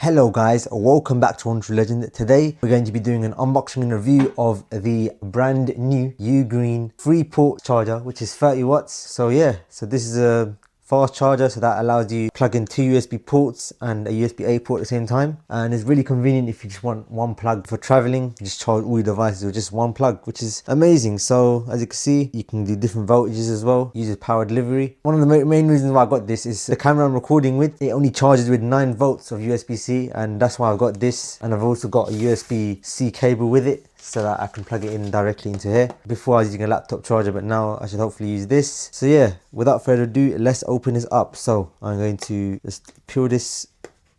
Hello guys, welcome back to True Legend. Today we're going to be doing an unboxing and review of the brand new UGREEN 3-port charger, which is 30 watts. So this is a fast charger, so that allows you to plug in 2 USB ports and a USB-A port at the same time, and it's really convenient if you just want one plug for traveling. You just charge all your devices with just one plug, which is amazing. So as you can see, you can do different voltages as well, uses power delivery. One of the main reasons why I got this is the camera I'm recording with, it only charges with 9 volts of USB-C, and that's why I've got this. And I've also got a USB-C cable with it, so that I can plug it in directly into here. Before I was using a laptop charger, but now I should hopefully use this. So yeah, without further ado, let's open this up. So I'm going to just peel this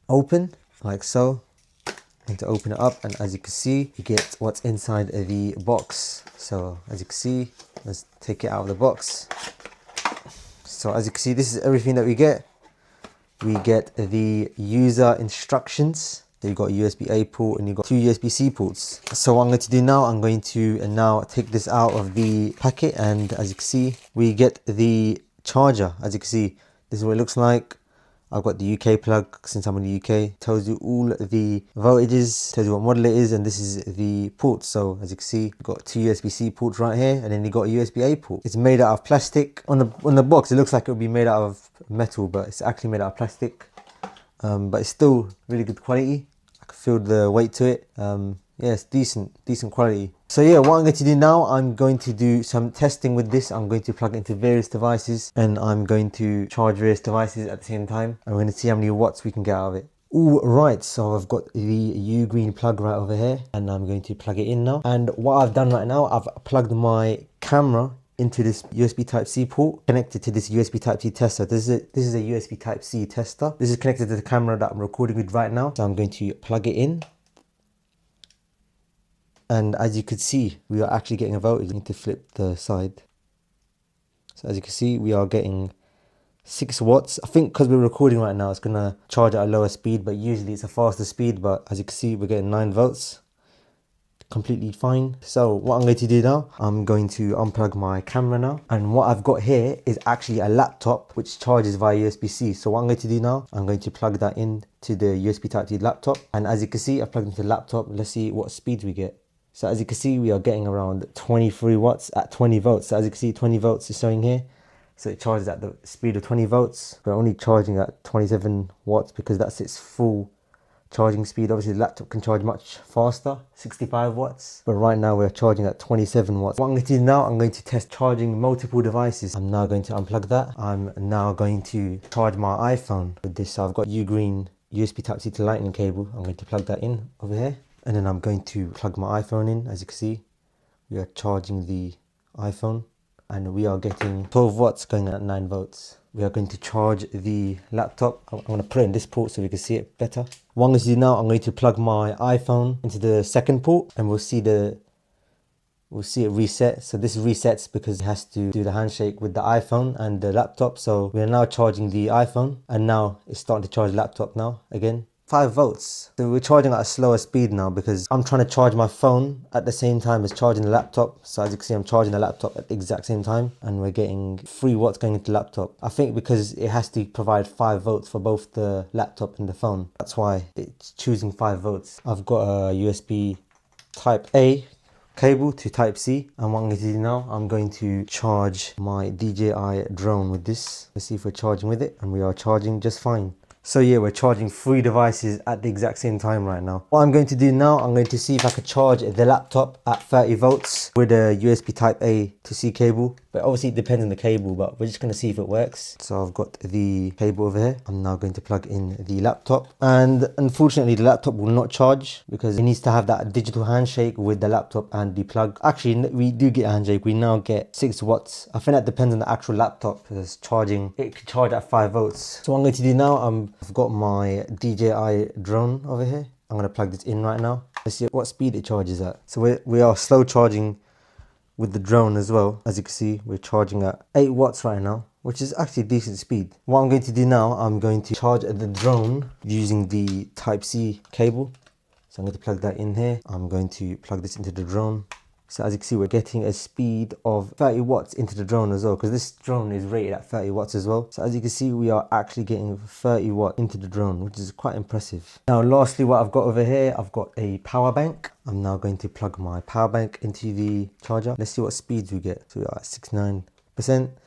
open like so. I'm going to open it up, and as you can see, you get what's inside the box. So as you can see, let's take it out of the box. So as you can see, this is everything that we get. We get the user instructions. So you've got a USB-A port and you've got 2 USB-C ports. So what I'm going to do now, I'm going to now take this out of the packet, and as you can see, we get the charger. As you can see, this is what it looks like. I've got the UK plug since I'm in the UK. Tells you all the voltages, tells you what model it is, and this is the port. So as you can see, you've got 2 USB-C ports right here, and then you've got a USB-A port. It's made out of plastic. On the box, it looks like it would be made out of metal, but it's actually made out of plastic. But it's still really good quality. I can feel the weight to it. Yeah, it's decent quality. So yeah, what I'm going to do now, I'm going to do some testing with this. I'm going to plug it into various devices, and I'm going to charge various devices at the same time. I'm going to see how many watts we can get out of it. All right, so I've got the UGREEN plug right over here, and I'm going to plug it in now. And what I've done right now, I've plugged my camera into this USB Type-C port, connected to this USB Type-C tester. This is a USB Type-C tester. This is connected to the camera that I'm recording with right now. So I'm going to plug it in. And as you could see, we are actually getting a voltage. I need to flip the side. So as you can see, we are getting 6 watts. I think because we're recording right now, it's gonna charge at a lower speed, but usually it's a faster speed. But as you can see, we're getting 9 volts. Completely fine. So what I'm going to do now, I'm going to unplug my camera now, and what I've got here is actually a laptop which charges via USB-C. So what I'm going to do now, I'm going to plug that in to the USB Type-C laptop, and as you can see, I've plugged into the laptop. Let's see what speed we get. So as you can see, we are getting around 23 watts at 20 volts. So as you can see, 20 volts is showing here. So it charges at the speed of 20 volts. We're only charging at 27 watts because that's its full charging speed. Obviously the laptop can charge much faster, 65 watts, but right now we're charging at 27 watts. What I'm going to do now, I'm going to test charging multiple devices. I'm now going to unplug that. I'm now going to charge my iPhone with this. So I've got UGREEN USB Type-C to Lightning cable. I'm going to plug that in over here, and then I'm going to plug my iPhone in. As you can see, we are charging the iPhone, and we are getting 12 watts going at 9 volts. We are going to charge the laptop. I'm going to put it in this port so we can see it better. What I'm going to do now, I'm going to plug my iPhone into the second port, and we'll see it reset. So this resets because it has to do the handshake with the iPhone and the laptop. So we are now charging the iPhone, and now it's starting to charge the laptop now again. 5 volts. So we're charging at a slower speed now because I'm trying to charge my phone at the same time as charging the laptop. So as you can see, I'm charging the laptop at the exact same time, and we're getting 3 watts going into the laptop. I think because it has to provide 5 volts for both the laptop and the phone. That's why it's choosing 5 volts. I've got a USB Type-A cable to Type-C, and what I'm going to do now, I'm going to charge my DJI drone with this. Let's see if we're charging with it, and we are charging just fine. So yeah, we're charging 3 devices at the exact same time right now. What I'm going to do now, I'm going to see if I could charge the laptop at 30 volts with a USB Type-A to C cable. But obviously it depends on the cable, but we're just going to see if it works. So I've got the cable over here. I'm now going to plug in the laptop. And unfortunately, the laptop will not charge because it needs to have that digital handshake with the laptop and the plug. Actually, we do get a handshake. We now get 6 watts. I think that depends on the actual laptop because charging, it can charge at 5 volts. So what I'm going to do now, I've got my DJI drone over here. I'm going to plug this in right now. Let's see what speed it charges at. So we are slow charging with the drone as well. As you can see, we're charging at 8 watts right now, which is actually decent speed. What I'm going to do now, I'm going to charge the drone using the Type-C cable. So I'm going to plug that in here. I'm going to plug this into the drone. So as you can see, we're getting a speed of 30 watts into the drone as well, because this drone is rated at 30 watts as well. So as you can see, we are actually getting 30 watt into the drone, which is quite impressive. Now lastly, what I've got over here, I've got a power bank. I'm now going to plug my power bank into the charger. Let's see what speeds we get. So we are at 69%.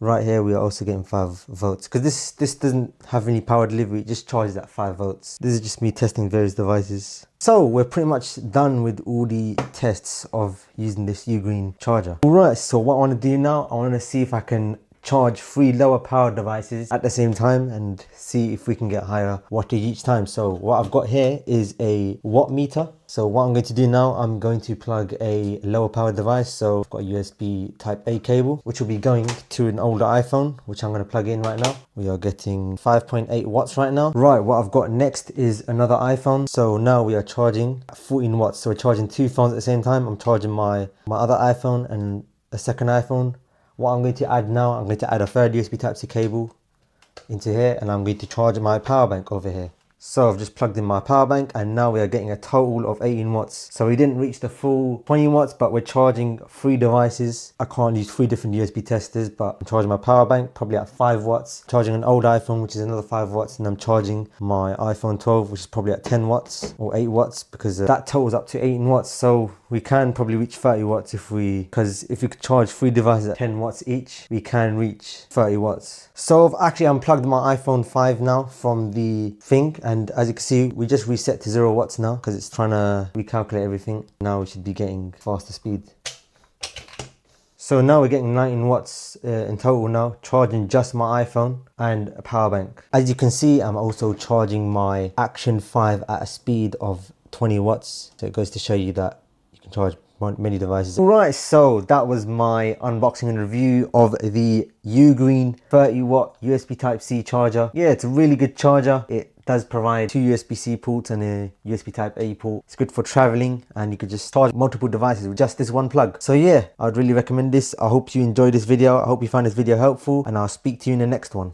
Right here we are also getting 5 volts, because this doesn't have any power delivery, it just charges at 5 volts. This is just me testing various devices. So we're pretty much done with all the tests of using this UGREEN charger. Alright, so what I want to do now, I want to see if I can charge 3 lower power devices at the same time and see if we can get higher wattage each time. So what I've got here is a watt meter. So what I'm going to do now, I'm going to plug a lower power device. So I've got a USB type A cable, which will be going to an older iPhone, which I'm going to plug in right now. We are getting 5.8 watts right now. Right, what I've got next is another iPhone. So now we are charging 14 watts. So we're charging 2 phones at the same time. I'm charging my other iPhone and a second iPhone. What I'm going to add now, I'm going to add a third USB Type-C cable into here, and I'm going to charge my power bank over here. So I've just plugged in my power bank, and now we are getting a total of 18 watts. So we didn't reach the full 20 watts, but we're charging 3 devices. I can't use 3 different USB testers, but I'm charging my power bank probably at 5 watts. Charging an old iPhone, which is another 5 watts, and I'm charging my iPhone 12, which is probably at 10 watts or 8 watts, because that totals up to 18 watts. So we can probably reach 30 watts because if we could charge 3 devices at 10 watts each, we can reach 30 watts. So I've actually unplugged my iPhone 5 now from the thing, and as you can see, we just reset to 0 watts now because it's trying to recalculate everything. Now we should be getting faster speed. So now we're getting 19 watts in total now, charging just my iPhone and a power bank. As you can see, I'm also charging my Action 5 at a speed of 20 watts. So it goes to show you that you can charge many devices. Alright, so that was my unboxing and review of the UGREEN 30 watt USB Type-C charger. Yeah, it's a really good charger. It does provide 2 USB-C ports and a USB Type-A port. It's good for traveling, and you could just charge multiple devices with just this one plug. So yeah, I'd really recommend this. I hope you enjoyed this video. I hope you found this video helpful, and I'll speak to you in the next one.